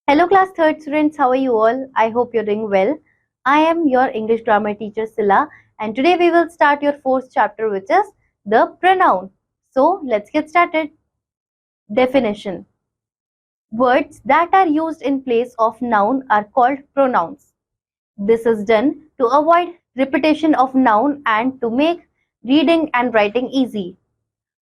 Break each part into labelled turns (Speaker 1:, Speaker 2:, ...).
Speaker 1: Hello class 3rd students, how are you all? I hope you're doing well. I am your English grammar teacher Silla and today we will start your 4th chapter which is the pronoun. So let's get started. Definition. Words that are used in place of noun are called pronouns. This is done to avoid repetition of noun and to make reading and writing easy.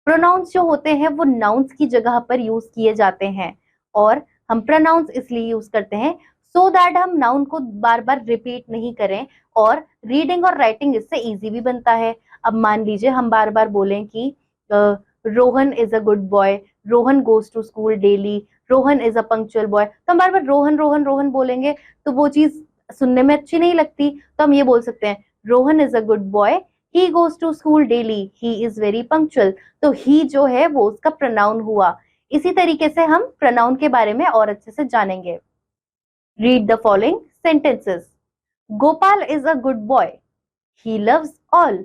Speaker 1: Pronouns जो होते हैं वो nouns की जगह पर use किए जाते हैं और हम प्रोनाउंस इसलिए यूज करते हैं सो दैट हम नाउन को बार बार रिपीट नहीं करें और रीडिंग और राइटिंग इससे इजी भी बनता है। अब मान लीजिए हम बार बार बोलें कि Rohan is a good boy, Rohan goes to school daily, Rohan is a punctual boy, तो हम बार बार रोहन रोहन रोहन बोलेंगे तो वो चीज सुनने में अच्छी नहीं लगती। तो हम ये बोल सकते हैं Rohan is a good boy, he goes to school daily, he is very punctual. तो ही जो है वो उसका प्रोनाउन हुआ। इसी तरीके से हम प्रोनाउन के बारे में और अच्छे से जानेंगे। Read the following sentences. Gopal is a good boy, he loves all.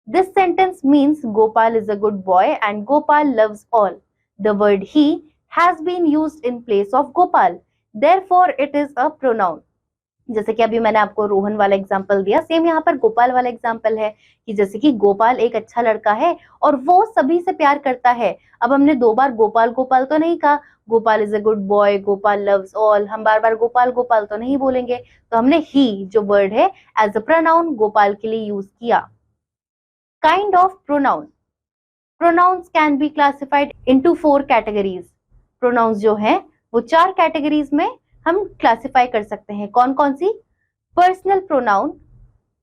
Speaker 1: This sentence means Gopal is a good boy and Gopal loves all. The word he has been used in place of Gopal, therefore it is a pronoun. जैसे कि अभी मैंने आपको रोहन वाला example दिया, same यहाँ पर गोपाल वाला एग्जाम्पल है कि जैसे कि गोपाल एक अच्छा लड़का है और वो सभी से प्यार करता है। अब हमने 2 बार गोपाल गोपाल तो नहीं कहा, Gopal is a good boy, Gopal loves all, हम बार बार गोपाल गोपाल तो नहीं बोलेंगे। तो हमने ही जो वर्ड है एज अ प्रोनाउन गोपाल के लिए यूज किया। Kind of pronoun. Pronouns can be classified into 4 categories. Pronouns जो है वो 4 कैटेगरीज में हम क्लासिफाई कर सकते हैं। कौन कौन सी? Personal pronoun,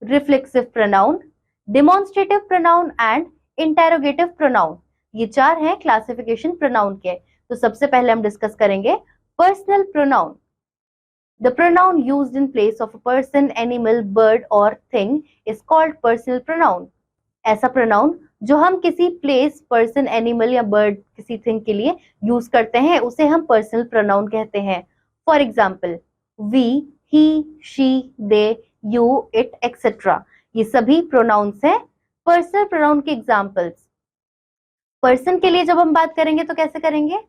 Speaker 1: reflexive pronoun, demonstrative pronoun and interrogative pronoun. ये 4 हैं क्लासिफिकेशन प्रोनाउन के। तो सबसे पहले हम डिस्कस करेंगे personal pronoun. The pronoun used in place of a person, animal, bird और thing is called personal pronoun. ऐसा प्रोनाउन जो हम किसी प्लेस, पर्सन, एनिमल या बर्ड, किसी थिंग के लिए यूज करते हैं उसे हम पर्सनल प्रोनाउन कहते हैं। For example, we, he, she, they, you, it, etcetera, ये सभी प्रोनाउंस हैं पर्सनल प्रोनाउन के एग्जाम्पल्स। पर्सन के लिए जब हम बात करेंगे तो कैसे करेंगे?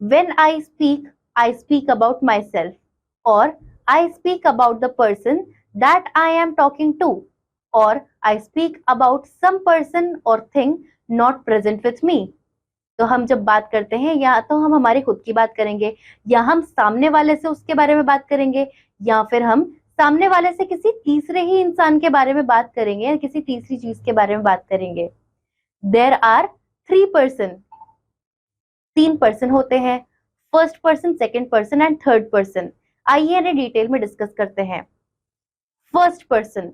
Speaker 1: When I speak about myself, or I speak about the person that I am talking to, or I speak about some person or thing not present with me. तो हम जब बात करते हैं या तो हम हमारी खुद की बात करेंगे या हम सामने वाले से उसके बारे में बात करेंगे या फिर हम सामने वाले से किसी तीसरे ही इंसान के बारे में बात करेंगे या किसी तीसरी चीज के बारे में बात करेंगे। There are 3 person, 3 पर्सन होते हैं, first person, second person and third person. आइए इन्हें डिटेल में डिस्कस करते हैं। First person,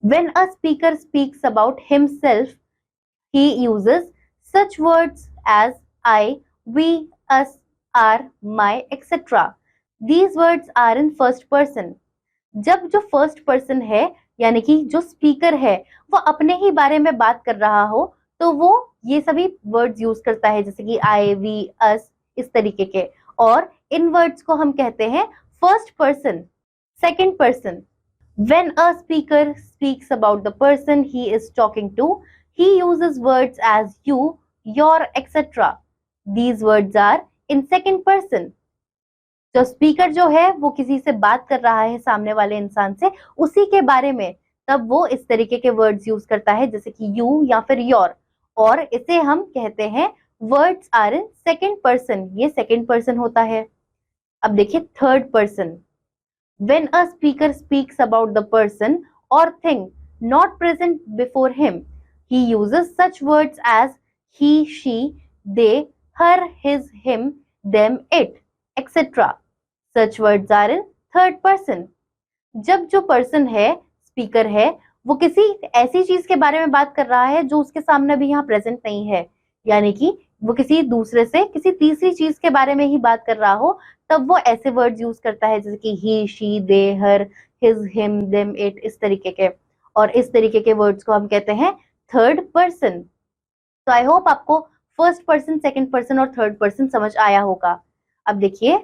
Speaker 1: when a speaker speaks about himself he uses such words as I, we, us, our, my, etc. These words are in first person. जब जो first person है यानी कि जो स्पीकर है वो अपने ही बारे में बात कर रहा हो तो वो ये सभी वर्ड्स यूज करता है जैसे कि आई, वी, अस, इस तरीके के। और इन वर्ड्स को हम कहते हैं first person. Second person, when a speaker speaks about the person he is talking to, he uses words as you, your, etc. These words are in second person. जो स्पीकर जो है वो किसी से बात कर रहा है सामने वाले इंसान से उसी के बारे में, तब वो इस तरीके के वर्ड्स यूज करता है जैसे कि यू या फिर योर, और इसे हम कहते हैं words are in second person. ये सेकेंड पर्सन होता है। अब देखिए third person, when a speaker speaks about the person or thing not present before him, he uses such words as he, she, they, her, his, him, them, it, etc. Such words are in third person. जब जो person है, speaker है, वो किसी ऐसी चीज के बारे में बात कर रहा है जो उसके सामने अभी यहाँ प्रेजेंट नहीं है, यानी कि वो किसी दूसरे से किसी तीसरी चीज के बारे में ही बात कर रहा हो, तब वो ऐसे वर्ड्स यूज करता है जैसे कि he, she, they, her, his, him, them, it, इस तरीके के। और इस तरीके के वर्ड्स को हम कहते हैं थर्ड पर्सन। तो आई होप आपको फर्स्ट पर्सन, सेकंड पर्सन और थर्ड पर्सन समझ आया होगा। अब देखिए,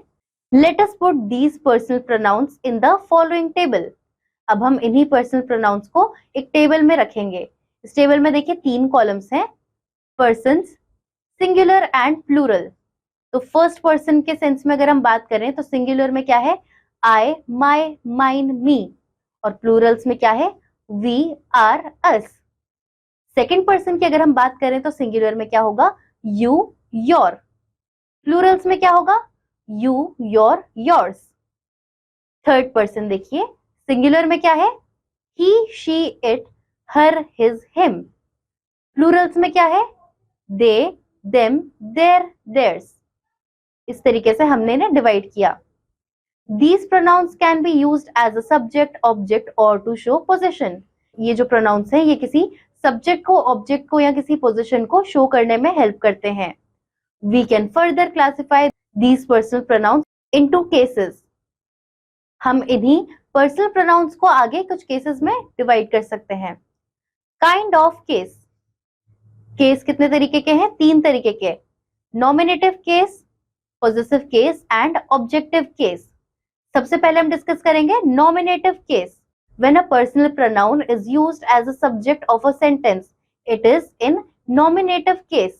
Speaker 1: let us put these personal pronouns in the following table. अब हम इन्हीं पर्सनल प्रोनाउंस को एक टेबल में रखेंगे। इस टेबल में देखिए 3 कॉलम्स हैं, पर्सन्स, सिंगुलर एंड प्लूरल। तो फर्स्ट पर्सन के सेंस में अगर हम बात करें तो सिंगुलर में क्या है, आई, माई, माइन, मी, और प्लूरल्स में क्या है, we, are, us. Second person की अगर हम बात करें तो सिंगुलर में क्या होगा, यू, योर। प्लूरल्स में क्या होगा, you, your, yours. Third person देखिए, सिंगुलर में क्या है, he, she, it, her, his, him. Plurals में क्या है, दे, देम, देयर, देयर्स। इस तरीके से हमने इन्हें डिवाइड किया। These pronouns can be used as a subject, object or to show possession. ये जो pronouns हैं ये किसी सब्जेक्ट को, ऑब्जेक्ट को या किसी पोजीशन को शो करने में हेल्प करते हैं। We can further classify these personal pronouns into cases. हम इन्हीं पर्सनल प्रोनाउंस को आगे कुछ केसेस में डिवाइड कर सकते हैं। काइंड ऑफ केस, केस कितने तरीके के हैं, 3 तरीके के, nominative case, positive case and objective case. सबसे पहले हम डिस्कस करेंगे nominative case. When a personal pronoun is used as a subject of a sentence, it is in nominative case.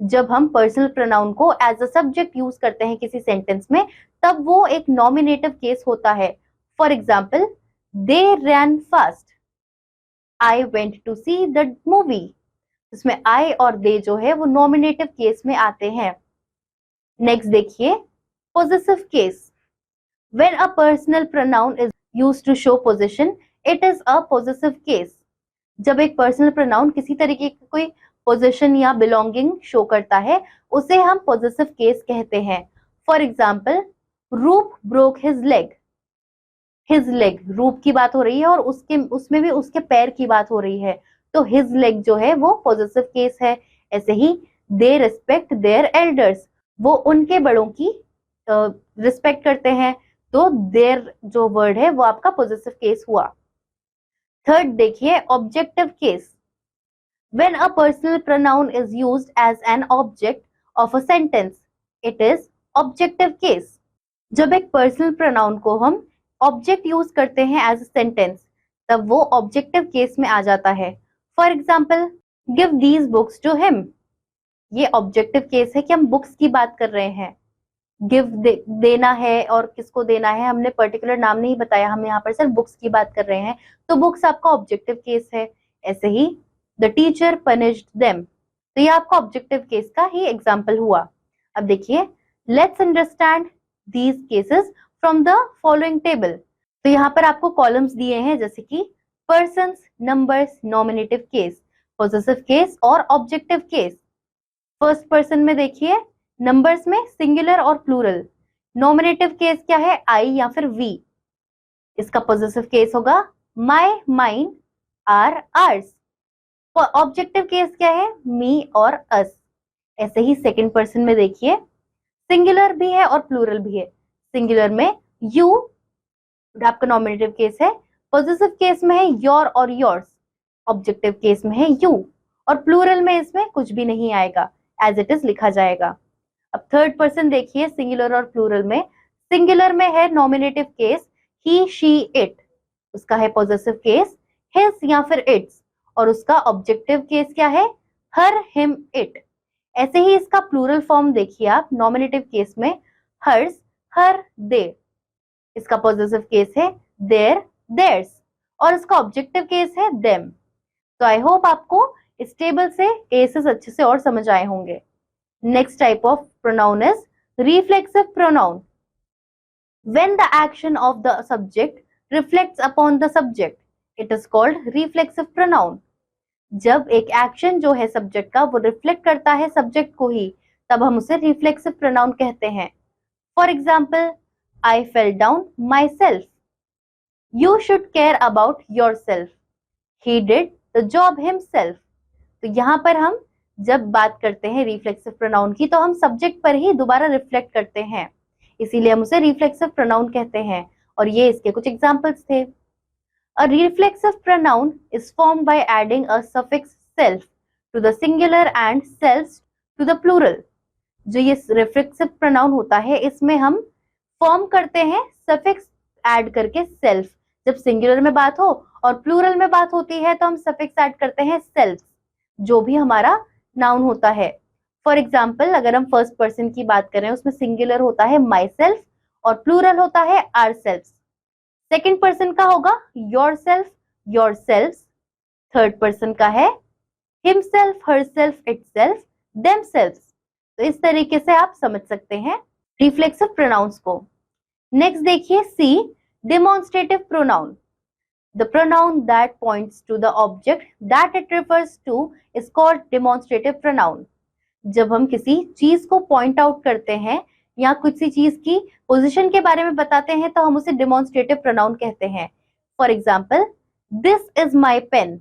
Speaker 1: जब हम पर्सनल प्रोनाउन को एज अ सब्जेक्ट यूज करते हैं किसी सेंटेंस में, तब वो एक नॉमिनेटिव केस होता है। For example, they ran fast, I went to see the movie. इसमें आई और दे जो है वो नॉमिनेटिव केस में आते हैं। नेक्स्ट देखिए, positive case. When a personal pronoun is used to show possession, it is a possessive case. जब एक पर्सनल प्रोनाउन किसी तरीके की कोई पोजीशन या बिलोंगिंग शो करता है, उसे हम पॉजिटिव केस कहते हैं। फॉर एग्जाम्पल, रूप broke his leg. His leg, रूप की बात हो रही है और उसमें भी उसके पैर की बात हो रही है, तो हिज लेग जो है वो पॉजिटिव केस है। ऐसे ही, दे रिस्पेक्ट देयर एल्डर्स, वो उनके बड़ों की रिस्पेक्ट करते हैं, तो देयर जो वर्ड है वो आपका पॉजिटिव केस हुआ। थर्ड देखिए, objective case. When a personal pronoun is used as an object of a sentence, it is objective case. जब एक पर्सनल प्रोनाउन को हम ऑब्जेक्ट यूज करते हैं एज अ सेंटेंस, तब वो ऑब्जेक्टिव केस में आ जाता है। For example, give these books to him. ये ऑब्जेक्टिव केस है कि हम बुक्स की बात कर रहे हैं। गिव देना है, और किसको देना है हमने पर्टिकुलर नाम नहीं बताया, हम यहाँ पर सिर्फ बुक्स की बात कर रहे हैं, तो बुक्स आपका ऑब्जेक्टिव केस है। ऐसे ही, द टीचर पनिश्ड देम, तो ये आपका ऑब्जेक्टिव केस का ही एग्जाम्पल हुआ। अब देखिए, let's understand these cases from the following table. तो यहाँ पर आपको कॉलम्स दिए हैं, जैसे कि persons, numbers, nominative case, positive case और ऑब्जेक्टिव केस। फर्स्ट पर्सन में देखिए, नंबर्स में सिंगुलर और प्लूरल। नॉमिनेटिव केस क्या है, आई या फिर वी। इसका पॉजिटिव केस होगा my, mine, our, ours. Objective case क्या है, मी और अस। ऐसे ही सेकंड पर्सन में देखिए, सिंगुलर भी है और प्लूरल भी है। सिंगुलर में यू आपका नॉमिनेटिव केस है, पॉजिटिव केस में है योर और योर्स, ऑब्जेक्टिव केस में है यू, और प्लूरल में इसमें कुछ भी नहीं आएगा, एज इट इज लिखा जाएगा। अब थर्ड पर्सन देखिए, सिंगुलर और प्लूरल में। सिंगुलर में है nominative case he, she, it, उसका है पॉजिटिव केस हिज या फिर इट्स, और उसका ऑब्जेक्टिव केस क्या है, हर, हिम, इट। ऐसे ही इसका प्लूरल फॉर्म देखिए आप, नॉमिनेटिव केस में हर्स, हर, दे, इसका पॉजिटिव केस है देयर, देयर्स, और इसका ऑब्जेक्टिव केस है देम। तो आई होप आपको इस टेबल से केसेस अच्छे से और समझ आए होंगे। Next type of pronoun is reflexive pronoun. When the action of the subject reflects upon the subject, it is called reflexive pronoun. जब एक एक्शन जो है सब्जेक्ट का वो रिफ्लेक्ट करता है सब्जेक्ट को ही, तब हम उसे रिफ्लेक्सिव प्रोनाउन कहते हैं। For example, I fell down myself. You should care about yourself. He did the job himself. तो यहाँ पर हम जब बात करते हैं रिफ्लेक्सिव प्रोनाउन की, तो हम सब्जेक्ट पर ही दोबारा रिफ्लेक्ट करते हैं, इसीलिए हम उसे रिफ्लेक्सिव प्रोनाउन कहते हैं। और ये इसके कुछ एग्जांपल्स थे। A reflexive pronoun is formed by adding a suffix self to the singular and self to the plural. जो ये रिफ्लेक्सिव प्रोनाउन होता है, इसमें हम फॉर्म करते हैं सफिक्स ऐड करके सेल्फ। जब सिंगुलर में बात हो और प्लूरल में बात होती है, तो हम सफिक्स ऐड करते हैं सेल्फ, जो भी हमारा नाउन होता है। फॉर एग्जाम्पल अगर हम फर्स्ट पर्सन की बात करें उसमें सिंगुलर होता है माई सेल्फ और प्लूरल होता है आर सेल्फ। सेकेंड पर्सन का होगा your self, your self. Third person का है हिमसेल्फ, हरसेल्फ, इटसेल्फ, देमसेल्व्स। तो इस तरीके से आप समझ सकते हैं रिफ्लेक्सिव प्रोनाउंस को। नेक्स्ट देखिए C, demonstrative pronoun. The pronoun that points to the object that it refers to is called demonstrative pronoun. जब हम किसी चीज को पॉइंट आउट करते हैं या किसी चीज की पोजीशन के बारे में बताते हैं तो हम उसे डेमोन्स्ट्रेटिव प्रोनाउन कहते हैं। For example, this is my pen,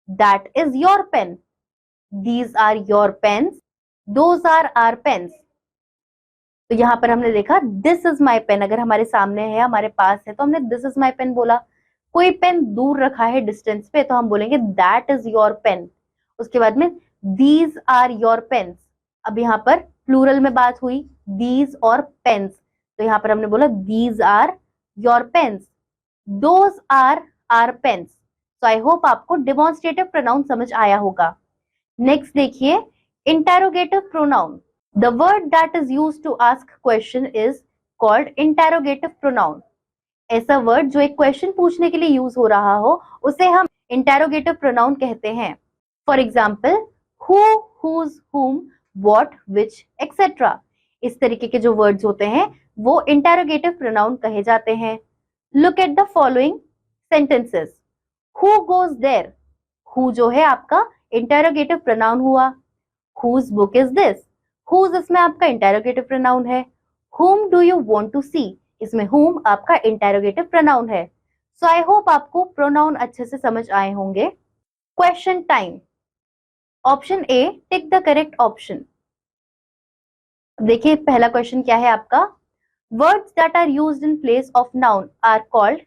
Speaker 1: that is your pen, these are your pens, those are our pens. तो यहाँ पर हमने देखा दिस इज माई पेन, अगर हमारे सामने है, हमारे पास है, तो हमने दिस इज माई पेन बोला। कोई पेन दूर रखा है डिस्टेंस पे तो हम बोलेंगे दैट इज योर पेन। उसके बाद में दीज आर योर पेन्स। अब यहाँ पर प्लूरल में बात हुई दीज और पेन्स, तो यहाँ पर हमने बोला these are your pens, those are our pens. तो आई होप आपको डेमोन्स्ट्रेटिव प्रोनाउन समझ आया होगा। नेक्स्ट देखिए interrogative pronoun. The word that is used to ask question is called interrogative pronoun. ऐसा वर्ड जो एक क्वेश्चन पूछने के लिए यूज हो रहा हो उसे हम इंटेरोगेटिव प्रोनाउन कहते हैं। फॉर एग्जाम्पल हु, हुज, हुम, व्हाट, विच, एक्सेट्रा। इस तरीके के जो वर्ड्स होते हैं वो इंटेरोगेटिव प्रोनाउन कहे जाते हैं। Look at the following sentences. Who goes there, who जो है आपका इंटेरोगेटिव प्रोनाउन हुआ। Whose book is this, whose इसमें आपका इंटेरोगेटिव प्रोनाउन है। Whom do you want to see, इसमें whom आपका इंटेरोगेटिव प्रोनाउन है। सो आई होप आपको प्रोनाउन अच्छे से समझ आए होंगे। Question time. Option A, tick the correct option. देखिए पहला क्वेश्चन क्या है आपका, words that are used in place of noun are called.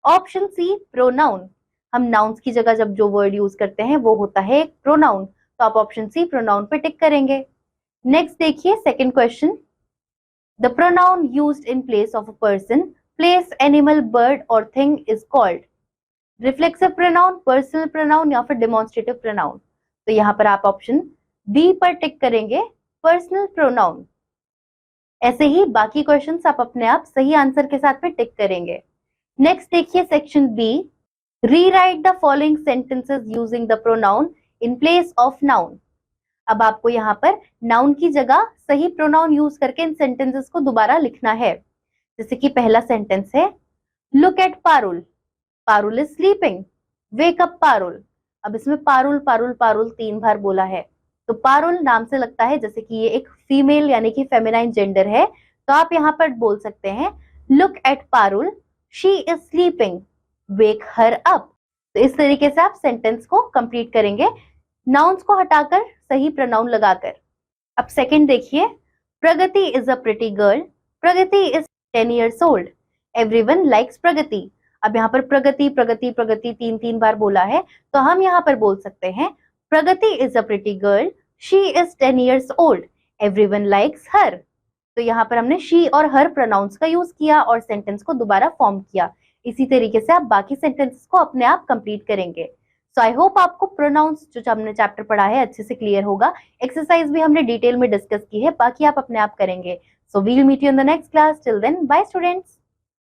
Speaker 1: Option C, pronoun. हम नाउन्स की जगह जब जो वर्ड यूज करते हैं वो होता है एक प्रोनाउन, तो आप ऑप्शन सी प्रोनाउन पे टिक करेंगे। नेक्स्ट देखिए second question, the pronoun used in place of a person, place, animal, bird or thing is called reflexive pronoun, personal pronoun या फिर demonstrative pronoun। तो यहाँ पर आप ऑप्शन डी पर टिक करेंगे, पर्सनल प्रोनाउन। ऐसे ही बाकी क्वेश्चंस आप अपने आप सही आंसर के साथ में टिक करेंगे। नेक्स्ट देखिए section B, rewrite the following sentences using the pronoun in place of noun. अब आपको यहाँ पर नाउन की जगह सही प्रोनाउन यूज करके इन सेंटेंसेस को दोबारा लिखना है। जैसे कि पहला सेंटेंस है, look at Parul, Parul is sleeping, wake up Parul. अब इसमें पारुल पारुल पारुल 3 बार बोला है, तो पारुल नाम से लगता है जैसे कि ये एक फीमेल यानी कि फेमिनाइन जेंडर है, तो आप यहाँ पर बोल सकते हैं look eight Parul, she is sleeping, wake her up. तो इस तरीके से आप सेंटेंस को कंप्लीट करेंगे नाउन्स को हटाकर सही प्रोनाउन लगाकर। अब सेकंड देखिए, Pragati is a pretty girl, Pragati is 10 years old, everyone likes Pragati. अब यहाँ पर प्रगति प्रगति प्रगति 3 बार बोला है, तो हम यहाँ पर बोल सकते हैं Pragati is a pretty girl, she is 10 years old, everyone likes her. तो यहाँ पर हमने शी और हर प्रोनाउंस का यूज किया और सेंटेंस को दोबारा फॉर्म किया। इसी तरीके से आप बाकी सेंटेंसेस को अपने आप कंप्लीट करेंगे। सो आई होप आपको प्रोनाउंस जो हमने चैप्टर पढ़ा है अच्छे से क्लियर होगा। एक्सरसाइज भी हमने डिटेल में डिस्कस की है, बाकी आप अपने आप करेंगे। So we will meet you in the next class. Till then bye students.